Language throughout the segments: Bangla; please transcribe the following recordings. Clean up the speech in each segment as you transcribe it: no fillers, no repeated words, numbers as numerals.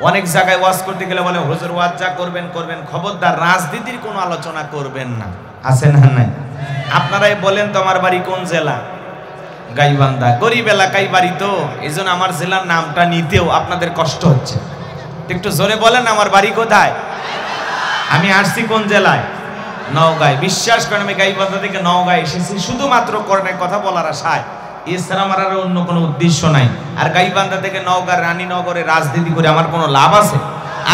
অনেক জায়গায় ওয়াজ করতে গেলে বলে হুজুর ওয়াজ যা করবেন করবেন, খবরদার রাজনীতির কোনো আলোচনা করবেন না। আছে না নাই? আপনারাই বলেন তো আমার বাড়ি কোন জেলা? গাইবান্ধা। গরিব এলাকায় বাড়ি তো, এই জন্য আমার জেলার নামটা নিতেও আপনাদের কষ্ট হচ্ছে। একটু জোরে বলেন আমার বাড়ি কোথায়? আমি আসছি কোন জেলায়? নওগাঁয়। বিশ্বাস করেন আমি গাইবান্ধা থেকে নওগাঁ এসেছি শুধুমাত্র করণের কথা বলার আশায়, এছাড়া আমার আর অন্য কোনো উদ্দেশ্য নাই। আর গাইবান্ধা থেকে নওগাঁ রানীনগরে রাজনীতি করে আমার কোনো লাভ আছে?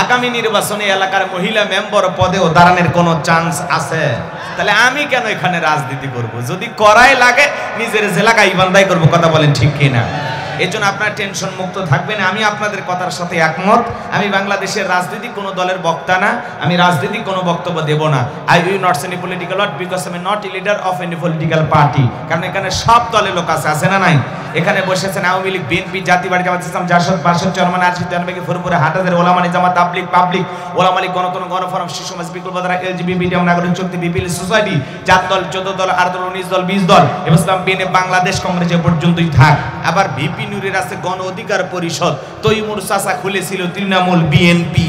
আগামী নির্বাচনে এলাকার মহিলা মেম্বার পদেও দাঁড়ানোর কোনো চান্স আছে? তাহলে আমি কেন এখানে রাজনীতি করব? যদি করাই লাগে নিজের জেলা গাইবান্ধায় করবো। কথা বলেন ঠিক কিনা? এই জন্য আপনার টেনশন মুক্ত থাকবেন। আমি আপনাদের কথার সাথে একমত। আমি বাংলাদেশের রাজনীতি কোনো দলের বক্তা না, আমি রাজনীতি কোনো বক্তব্য দেব না। I will not say any political word because I am not a leader of any political party. কারণ এখানে সব দলের লোক আছে না নাই? এখানে বসেছেন আওয়ামী লীগ, বিএনপি, জাতীয়বাদী জামাত ইসলাম, জাসদ, বাসদ, চরমান, আরশিদ, জানবেকি, ফুরপুরে, হাটাজার, ওলামা জামাত, তাবলিগ, পাবলিক, ওলামা লীগ, গণতন্ত্র, গণফোরাম, শিশু সমাজ, বিকল্প ধারা, এলজিবিটি, নাগরিক শক্তি, পিপল সোসাইটি, 4 দল, 14 দল, 8 দল, 19 দল, 20 দল, ইসলাম বিএনপি, বাংলাদেশ কংগ্রেস এ পর্যন্তই থাক। আবার ভিপি নুরের আছে গণ অধিকার পরিষদ। তৈমুর চাচা খুলেছিল তৃণমূল বিএনপি,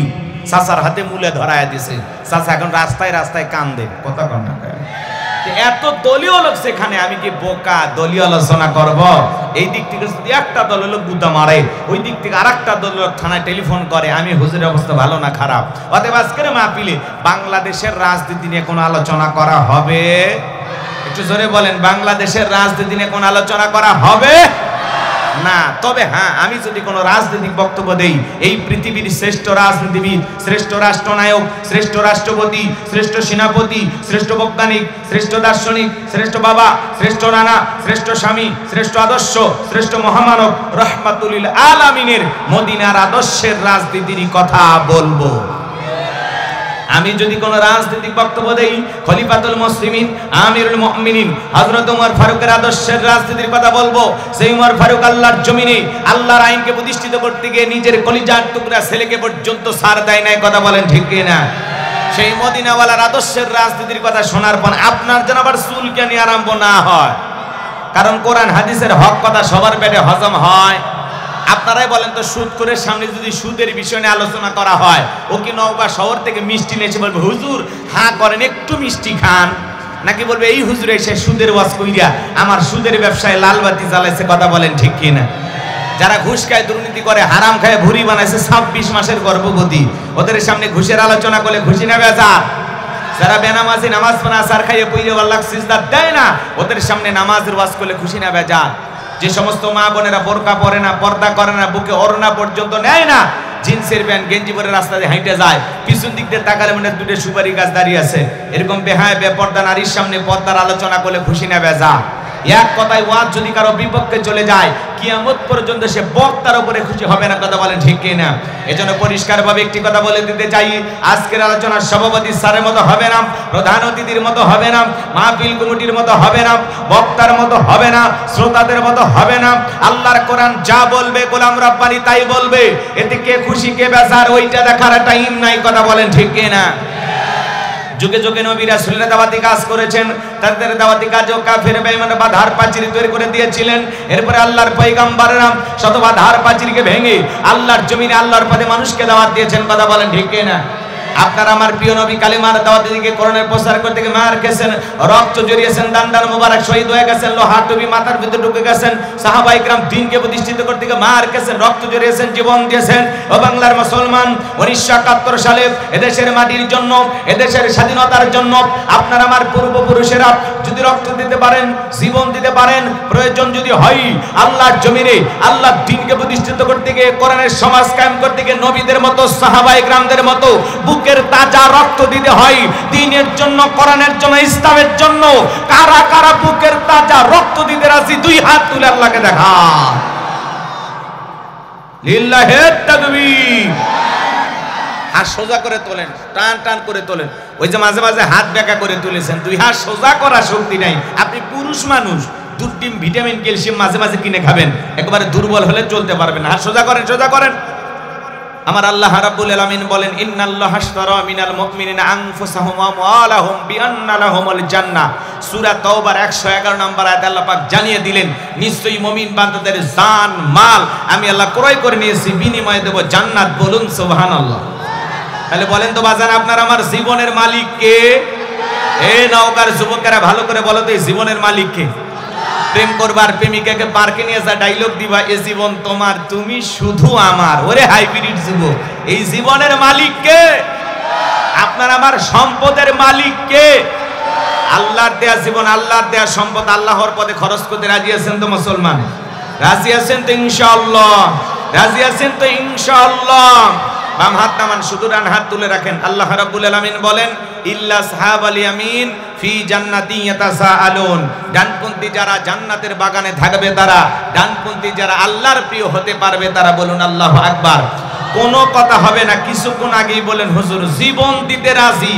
চাচার হাতে মূলে ধরায় দিছে। চাচা এখন রাস্তায় রাস্তায় কান্দে। কথা কন না? এত দলীয় লোক সেখানে, আমি কি বোকা দলীয় আলোচনা করব? এই দিক থেকে যদি একটা দলের লোক গুদা মারে, ওই দিক থেকে আরেকটা দলের লোক থানায় টেলিফোন করে, আমি হুজুরের অবস্থা ভালো না খারাপ? অতএব আজকের মাহফিলে বাংলাদেশের রাজনীতি নিয়ে কোনো আলোচনা করা হবে? একটু জোরে বলেন, বাংলাদেশের রাজনীতি নিয়ে কোনো আলোচনা করা হবে না। তবে হ্যাঁ, আমি যদি কোনো রাজনৈতিক বক্তব্য দেই, এই পৃথিবীর শ্রেষ্ঠ রাজনীতিবিদ, শ্রেষ্ঠ রাষ্ট্রনায়ক, শ্রেষ্ঠ রাষ্ট্রপতি, শ্রেষ্ঠ সেনাপতি, শ্রেষ্ঠ বৈজ্ঞানিক, শ্রেষ্ঠ দার্শনিক, শ্রেষ্ঠ বাবা, শ্রেষ্ঠ রানা, শ্রেষ্ঠ স্বামী, শ্রেষ্ঠ আদর্শ, শ্রেষ্ঠ মহামানব রহমাতুল আলামিনের মদিনার আদর্শের রাজনীতির কথা বলবো। আমি যদি কোন রাজনৈতিক বক্তব্য দেই, খলিফাতুল মুসলিমিন, আমিরুল মুমিনিন হযরত ওমর ফারুকের আদর্শের রাজনীতির কথা বলবো। সেই ওমর ফারুক আল্লাহর জমিনে আল্লাহর আইনকে প্রতিষ্ঠিত করতে গিয়ে নিজের কলিজার টুকরা ছেলেকে পর্যন্ত ছাড় দেয় নাই। কথা বলেন ঠিক কি না? সেই মদিনাওয়ালার আদর্শের রাজনীতির কথা শোনার পর আপনার যেন আবার চুলকানি আরম্ভ না হয়। কারণ কোরআন হাদিসের হক কথা সবার পেটে হজম হয়। আপনারাই বলেন তো, সুদ করে সামনে যদি সুদের বিষয় নিয়ে আলোচনা করা হয়, ও কি নওগাঁ শহর থেকে মিষ্টি নিয়ে এসে বলবে হুজুর হ্যাঁ করেন একটু মিষ্টি খান? নাকি বলবে এই হুজুর এসে সুদের ওয়াজ কইরা আমার সুদের ব্যবসায় লালবাতি জ্বালাইছে? কথা বলেন ঠিক কিনা? যারা ঘুষ খায়, দুর্নীতি করে, হারাম খায়, ভুরি বানাইছে 26 মাসের গর্ভবতী, ওদের সামনে ঘুষের আলোচনা করলে খুশি না বেজার? যারা বেনামাজি নামাজ পড়া আসার খাইয়ে পইরে আল্লাহ সিজদা দেয় না, ওদের সামনে নামাজের ওয়াজ করলে খুশি না বেজার? যে সমস্ত মা বোনেরা বোরকা পরে না, পর্দা করে না, বুকে ওড়না পর্যন্ত নেয় না, জিন্সের প্যান্ট গেঞ্জি পরে রাস্তা দিয়ে হাঁটে যায়, পিছন দিক দিয়ে তাকালে মনে হয় দুটো সুপারি গাছ দাঁড়িয়ে আছে, এরকম বেহায় বেপর্দা নারীর সামনে পর্দার আলোচনা করলে খুশি না বেজার? এক কথায় ওয়াজ যদি কারো বিপক্ষে চলে যায়, কিয়ামত পর্যন্ত সে বক্তার উপরে খুশি হবে না। কথা বলেন ঠিক কিনা? এজন্য পরিষ্কারভাবে একটি কথা বলে দিতে চাই, আজকের আলোচনার সভাপতি স্যারের মতো হবে না, প্রধান অতিথির মতো হবে না, মাহফিল কমিটির মতো হবে না, বক্তার মতো হবে না, শ্রোতাদের মতো হবে না। আল্লাহর কোরআন যা বলবে গোলাম রব্বানি তাই বলবে। এতে কে খুশি কে বেজার ওইটা দেখার টাইম নাই। কথা বলেন ঠিক কিনা? যুগে যুগে নবী রাসূলরা দাওয়াতি কাজ করেছেন, তাদের দাওয়াতি কাজও কাফের বেঈমানরা বাধার প্রাচীর তৈরি করে দিয়েছিলেন। এরপরে আল্লাহর পয়গম্বররা শত বাধার প্রাচীরকে ভেঙে আল্লাহর জমিনে আল্লাহর পথে মানুষকে দাওয়াত দিয়েছেন। কথা বলেন ঠিক কিনা? আপনারা আমার প্রিয় নবী কালিমার দাওয়াত দিকে কোরআনের প্রচার করতে গিয়ে মার খেয়েছেন, রক্ত জড়িয়েছেন, দান্দার মোবারক শহীদ হয়ে গেছেন, লোহার টুপি মাথার ভিতরে ঢুকে গেছেন, সাহাবায়ে কিরাম দ্বীনকে প্রতিষ্ঠিত করতে গিয়ে মার খেয়েছেন, রক্ত জড়িয়েছেন, জীবন দিয়েছেন। ও বাংলার মুসলমান, 1971 সালে এদেশের মাটির জন্য, এদেশের স্বাধীনতার জন্য আপনারা আমার পূর্বপুরুষেরা যদি রক্ত দিতে পারেন, জীবন দিতে পারেন, প্রয়োজন যদি হয় আল্লাহর জমিনে আল্লাহর দ্বীনকে প্রতিষ্ঠিত করতে গিয়ে, কোরআনের সমাজ কায়েম করতে গিয়ে নবীদের মতো, সাহাবায়ে কিরামদের মতো বুকের তাজা রক্ত দিতে হয় দ্বীনের জন্য, কোরআনের জন্য, ইসলামের জন্য। কারা কারা বুকের তাজা রক্ত দিতে রাজি? দুই হাত তুলে আল্লাহকে দেখা। লিল্লাহি তাকবীর। হাত সোজা করে তোলেন, টান টান করে তোলেন। ওই যে মাঝে মাঝে হাত বেঁকা করে তুলেছেন, দুই হাত সোজা করা শক্তি নাই। আপনি পুরুষ মানুষ, দুধ ডিম ভিটামিন ক্যালসিয়াম মাঝে মাঝে কিনে খাবেন, একেবারে দুর্বল হলে চলতে পারবেন না। হাত সোজা করেন, সোজা করেন। আমার আল্লাহ রাব্বুল আলামিন বলেন ইন্নাল্লাহা আশতারা মিনাল মুমিনিনা আনফুসাহুম ওয়া আমওয়ালাহুম বিআন্না লাহুমুল জান্নাহ। সূরা তাওবার 111 নম্বর আয়াতে আল্লাহ পাক জানিয়ে দিলেন নিশ্চয়ই মুমিন বান্দাদের জান মাল আমি আল্লাহ ক্রয় করে নিয়েছি, বিনিময়ে দেব জান্নাত। বলুন সুবহানাল্লাহ। তাহলে বলেন তো বাজান, আপনার আমার জীবনের মালিক কে? এই নওগাঁর যুবকেরা ভালো করে বলো তো, এই জীবনের মালিক কে? প্রেম করবার প্রেমিকাকে পার্কে নিয়ে যা ডায়লগ দিবা, এ জীবন তোমার, তুমি শুধু আমার। ওরে হাইব্রিড যুবক, এই জীবনের মালিক কে? আপনার আমার সম্পদের মালিক কে? আল্লাহর দেয়া জীবন, আল্লাহর দেয়া সম্পদ আল্লাহর পথে খরচ করতে রাজি আছেন তো মুসলমান? রাজি আছেন তো ইনশাআল্লাহ? রাজি আছেন তো ইনশাআল্লাহ? বাম হাত নামান, শুধু ডান হাত তুলে রাখেন। আল্লাহ রাব্বুল আলামিন বলেন ইল্লা আসহাবাল ইয়ামিন ফি জান্নাতি ইয়াতাসাআলুন। ডানপন্থী যারা জান্নাতের বাগানে থাকবে তারা, ডানপন্থী যারা আল্লাহর প্রিয় হতে পারবে তারা। বলুন আল্লাহু আকবার। কোনো কথা হবে না। কিছুক্ষণ আগেই বলেন হুজুর জীবন দিতে রাজি,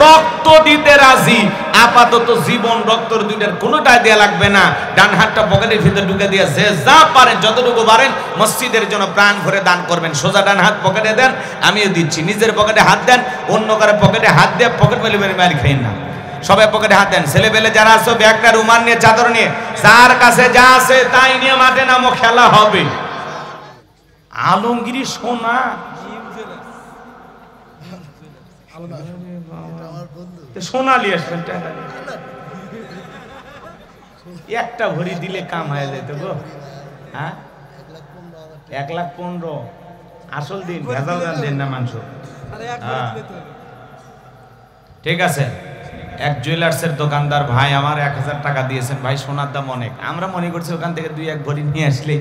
রক্ত দিতে রাজি। আপাতত জীবন রক্ত দুইটার কোনোটাই দেয়া লাগবে না। ডান হাতটা পকেটের ভিতরে ঢুকে দিয়ে যে যা পারেন যতটুকু পারেন মসজিদের জন্য প্রাণ ভরে দান করবেন। সোজা ডান হাত পকেটে দেন, আমিও দিচ্ছি। নিজের পকেটে হাত দেন, অন্য কারো পকেটে হাত দিয়ে পকেট মেলে মেলে মার খেয়েন না। সবাই পকেটে হাত দেন। ছেলে পেলে যারা আছো ব্যাগটা রুমাল নিয়ে চাদর নিয়ে যার কাছে যা আছে তাই নিয়ে মাঠে নামো, খেলা হবে। আলমগিরি সোনা সোনালি আসবেন, একটা ভরি দিলে কাম হয়ে যেত গো। হ্যাঁ 1,15,000 আসল দিন, ভেজাল দেন না মাংস। ঠিক আছে। এক জুয়েলার্সের দোকানদার ভাই আমার 1,000 টাকা দিয়েছেন। ভাই সোনার দাম অনেক, আমরা মনে করছি ওখান থেকে 2-1 ভরি নিয়ে আসলে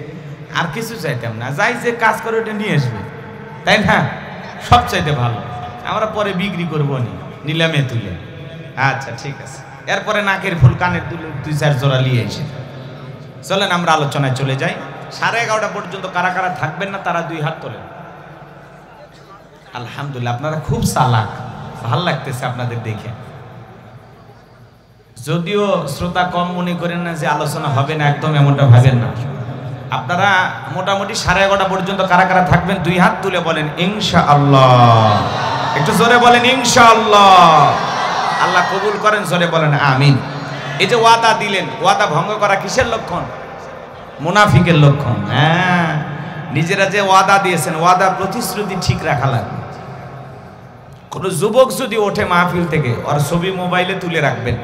আর কিছু চাইতাম না, যাই যে কাজ করে ওটা নিয়ে আসবে, তাই না? সব চাইতে ভালো, আমরা পরে বিক্রি করবো নিলামে তুলে। আচ্ছা ঠিক আছে। এরপরে নাকের ফুল, কানের দুল 2-4 জোড়া নিয়ে এসে চলেন আমরা আলোচনায় চলে যাই। 11:30 পর্যন্ত কারা কারা থাকবেন না তারা 2 হাত তোলেন। আলহামদুলিল্লাহ, আপনারা খুব চালাক, ভাল লাগতেছে আপনাদের দেখে। যদিও শ্রোতা কম মনে করেন না যে আলোচনা হবে না, একদম এমনটা ভাবেন না। আপনারা মোটামুটি 11:30 পর্যন্ত কারা কারা থাকবেন 2 হাত তুলে বলেন ইনশাআল্লাহ। একটু জোরে বলেন ইনশাআল্লাহ। আল্লাহ কবুল করেন, জোরে বলেন আমিন। এই যে ওয়াদা দিলেন, ওয়াদা ভঙ্গ করা কিসের লক্ষণ? মুনাফিকের লক্ষণ। হ্যাঁ, নিজেরা যে ওয়াদা দিয়েছেন, ওয়াদা প্রতিশ্রুতি ঠিক রাখা লাগবে। কোন যুবক যদি ওঠে মাহফিল থেকে, ওর ছবি মোবাইলে তুলে রাখবেন,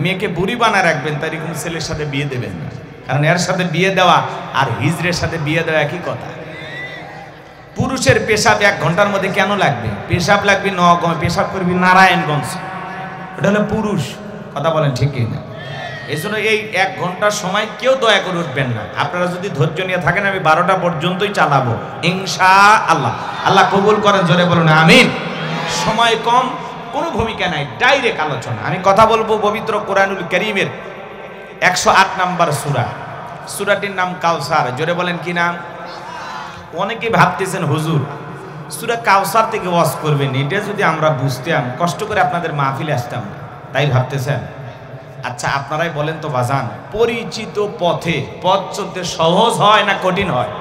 মেয়েকে বুড়ি বানায় রাখবেন, তাই কোনো ছেলের সাথে বিয়ে দেবেন না। কারণ এর সাথে বিয়ে দেওয়া আর হিজড়ের সাথে বিয়ে দেওয়া একই কথা। পুরুষের পেশাব 1 ঘন্টার মধ্যে কেন লাগবে? পেশাব লাগবে নগঞ্জ, পেশাব করবি নারায়ণগঞ্জ, এটা হলো পুরুষ। কথা বলেন ঠিক না? এই জন্য এই 1 ঘন্টার সময় কেউ দয়া করে উঠবেন না। আপনারা যদি ধৈর্য নিয়ে থাকেন আমি 12টা পর্যন্তই চালাবো ইনশাআল্লাহ। আল্লাহ কবুল করেন, জোরে বলুন আমিন। সময় কম, কোনো ভূমিকা নাই, ডাইরেক্ট আলোচনা। আমি কথা বলবো পবিত্র কোরআনুল কারীমের 108 নম্বর সূরা। সূরাটির নাম কাউসার। জোরে বলেন কি নাম? অনেকেই ভাবতেছেন হুজুর সূরা কাউসার থেকে ওয়াজ করবেন, এটা যদি আমরা বুঝতাম কষ্ট করে আপনাদের মাহফিলে আসতাম, তাই ভাবতেছেন। আচ্ছা আপনারাই বলেন তো বাজান, পরিচিত পথে পথ চলতে সহজ হয় না কঠিন হয়?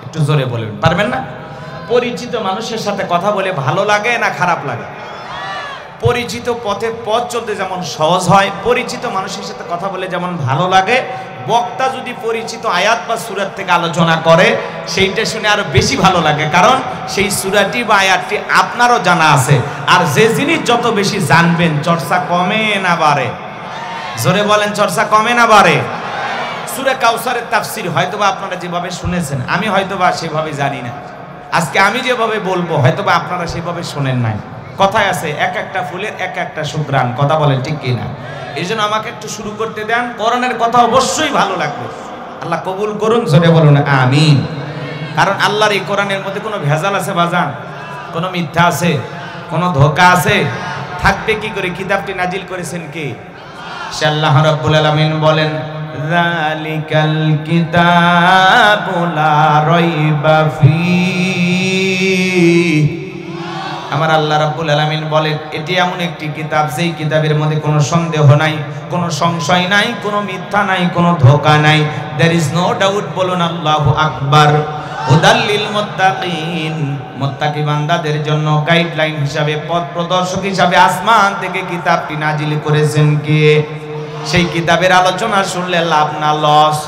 একটু জোরে বলবেন, পারবেন না? পরিচিত মানুষের সাথে কথা বলে ভালো লাগে না খারাপ লাগে? পরিচিত পথে পথ চলতে যেমন সহজ হয়, পরিচিত মানুষের সাথে কথা বলে যেমন ভালো লাগে। বক্তা যদি পরিচিত আয়াত বা সূরা থেকে আলোচনা করে সেইটা শুনে আরো বেশি ভালো লাগে, কারণ সেই সূরাটি বা আয়াতটি আপনারও জানা আছে। আর যে জিনিস যত বেশি জানবেন চর্চা কমে না বাড়ে? জোরে বলেন, চর্চা কমে না বাড়ে? সূরা কাউসারের তাফসীর হয়তোবা আপনারা যেভাবে শুনেছেন আমি হয়তোবা সেভাবে জানি না। আজকে আমি যেভাবে বলবো হয়তোবা আপনারা সেভাবে শোনেন নাই। কথায় আছে এক একটা ফুলের এক একটা সুঘ্রাণ। কথা বলেন ঠিক কিনা? এই জন্য আমাকে একটু শুরু করতে দেন, কোরআনের কথা অবশ্যই ভালো লাগবে। আল্লাহ কবুল করুন, জোরে বলুন আমিন। কারণ আল্লাহর এই কোরআনের মধ্যে কোনো ভেজাল আছে বাজান? কোনো মিথ্যা আছে? কোনো ধোঁকা আছে? থাকবে কি করে? কিতাবটি নাজিল করেছেন কে? সে আল্লাহ রাব্বুল আলামিন বলেন যালিকাল কিতাবু লা রাইবা ফীহি। আমার আল্লাহ রাব্বুল আলামিন বলেন এটি এমন একটি কিতাব যেই কিতাবের মধ্যে কোনো সন্দেহ নাই, কোনো সংশয় নাই, কোনো মিথ্যা নাই, কোনো ধোঁকা নাই। There is no doubt। বলুন আল্লাহু আকবার। হুদাল্লিল মুত্তাকিন, মুত্তাকি বান্দাদের জন্য গাইডলাইন হিসাবে, পথ প্রদর্শক হিসাবে আসমান থেকে কিতাবটি নাজিল করেছেন কে? সেই কিতাবের আলোচনা শুনলে লাভ না লস?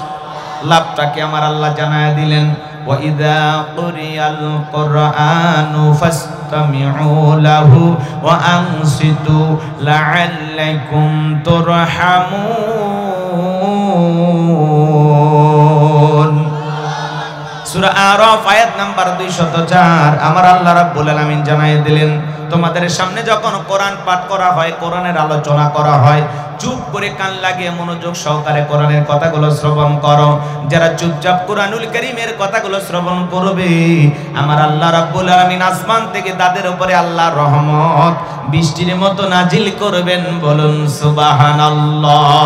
লাভটাকে আমার আল্লাহ জানায়া দিলেন, ওয়া ইযা কুরিয়াল কুরআনু ফাসতামিউ লাহু ওয়া আনসিতু লাআল্লাকুম তুরহামুন। সূরা আরাফ আয়াত নাম্বার 204 আমার আল্লাহ রাব্বুল আলামিন জানায় দিলেন, তোমাদের সামনে যখন কোরআন পাঠ করা হয়, কোরআনের আলোচনা করা হয়, চুপ করে কান লাগিয়ে মনোযোগ সহকারে কোরআনের কথাগুলো শ্রবণ করো। যারা চুপচাপ কোরআনুল কারীমের কথাগুলো শ্রবণ করবে, আমার আল্লাহ রাব্বুল আলামিন আসমান থেকে তাদের উপরে আল্লাহর রহমত বৃষ্টির মতো নাজিল করবেন। বলুন সুবহানাল্লাহ।